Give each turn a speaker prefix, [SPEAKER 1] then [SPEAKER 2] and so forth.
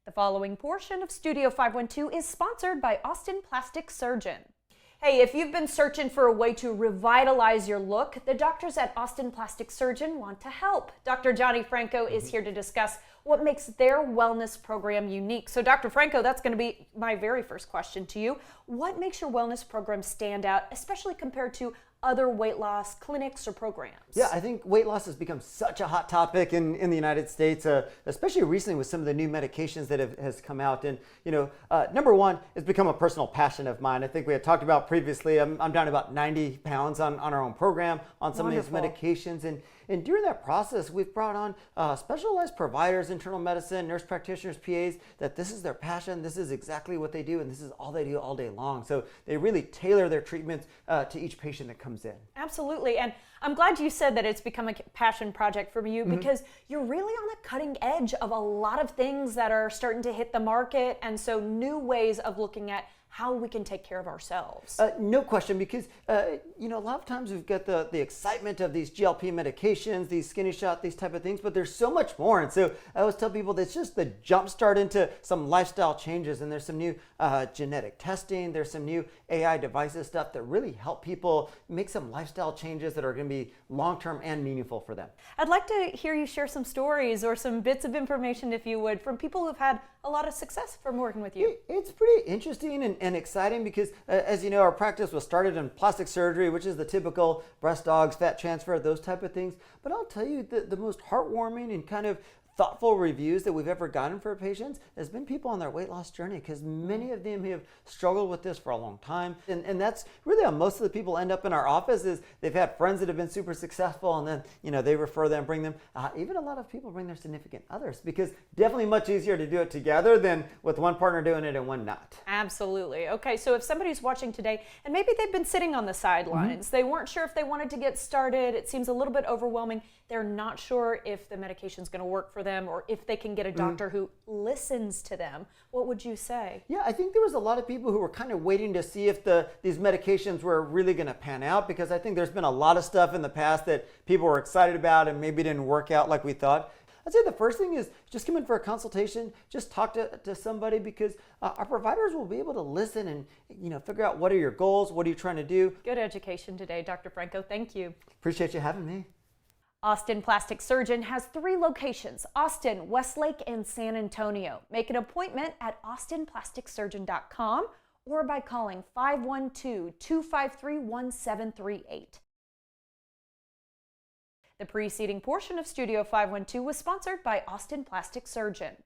[SPEAKER 1] The following portion of Studio 512 is sponsored by Austin Plastic Surgeon. Hey, if you've been searching for a way to revitalize your look, the doctors at Austin Plastic Surgeon want to help. Dr. Johnny Franco is here to discuss what makes their wellness program unique. So Dr. Franco, that's going to be my very first question to you. What makes your wellness program stand out, especially compared to other weight loss clinics or programs?
[SPEAKER 2] Yeah, I think weight loss has become such a hot topic in the United States, especially recently with some of the new medications that has come out. And, number one, it's become a personal passion of mine. I think we had talked about previously, I'm down about 90 pounds on our own program on some
[SPEAKER 1] Wonderful.
[SPEAKER 2] of these medications. And during that process, we've brought on specialized providers, internal medicine, nurse practitioners, PAs, that this is their passion, this is exactly what they do, and this is all they do all day long. So they really tailor their treatments to each patient that comes in.
[SPEAKER 1] Absolutely. And I'm glad you said that it's become a passion project for you because you're really on the cutting edge of a lot of things that are starting to hit the market. And so new ways of looking at how we can take care of ourselves.
[SPEAKER 2] No question, because a lot of times we've got the excitement of these GLP medications, these skinny shot, these type of things, but there's so much more. And so I always tell people that's just the jump start into some lifestyle changes. And there's some new genetic testing, there's some new AI devices stuff that really help people make some lifestyle changes that are going to be long-term and meaningful for them.
[SPEAKER 1] I'd like to hear you share some stories or some bits of information, if you would, from people who've had a lot of success from working with you.
[SPEAKER 2] It's pretty interesting and exciting because, as you know, our practice was started in plastic surgery, which is the typical breast dogs, fat transfer, those type of things. But I'll tell you, the most heartwarming and kind of thoughtful reviews that we've ever gotten for patients has been people on their weight loss journey, because many of them have struggled with this for a long time. And that's really how most of the people end up in our office, is they've had friends that have been super successful, and then they refer them, bring them. Even a lot of people bring their significant others, because definitely much easier to do it together than with one partner doing it and one not.
[SPEAKER 1] Absolutely. Okay, so if somebody's watching today and maybe they've been sitting on the sidelines, they weren't sure if they wanted to get started, it seems a little bit overwhelming, they're not sure if the medication's going to work for them or if they can get a doctor who listens to them, what would you say?
[SPEAKER 2] Yeah, I think there was a lot of people who were kind of waiting to see if these medications were really going to pan out, because I think there's been a lot of stuff in the past that people were excited about and maybe didn't work out like we thought. I'd say the first thing is just come in for a consultation, just talk to somebody, because our providers will be able to listen and figure out what are your goals, what are you trying to do.
[SPEAKER 1] Good education today, Dr. Franco. Thank you.
[SPEAKER 2] Appreciate you having me.
[SPEAKER 1] Austin Plastic Surgeon has 3 locations: Austin, Westlake, and San Antonio. Make an appointment at austinplasticsurgeon.com or by calling 512-253-1738. The preceding portion of Studio 512 was sponsored by Austin Plastic Surgeon.